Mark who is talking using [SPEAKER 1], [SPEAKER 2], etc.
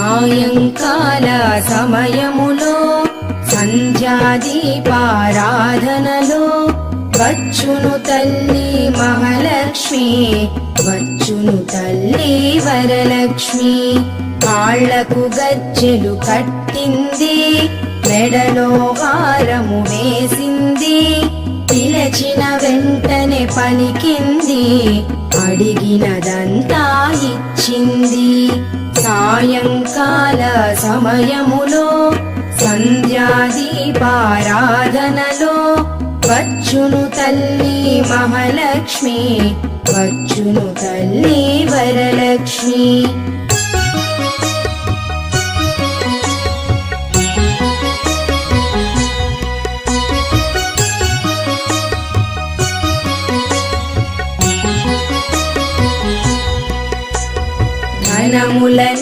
[SPEAKER 1] సాయంకాల సమయములో సంధ్యాదీపారాధనలో వచ్చును తల్లి మహాలక్ష్మి, వచ్చును తల్లి వరలక్ష్మి. కాళ్లకు గజ్జెలు కట్టింది, మెడలో హారము వేసింది, పిలచిన వెంటనే పలికింది, అడిగినదంతా ఇచ్చింది. సాయంకాల సమయములో సంధ్యాదీపారాధనలో వచ్చును తల్లి మహాలక్ష్మి, వచ్చును తల్లి వరలక్ష్మి. ధనములని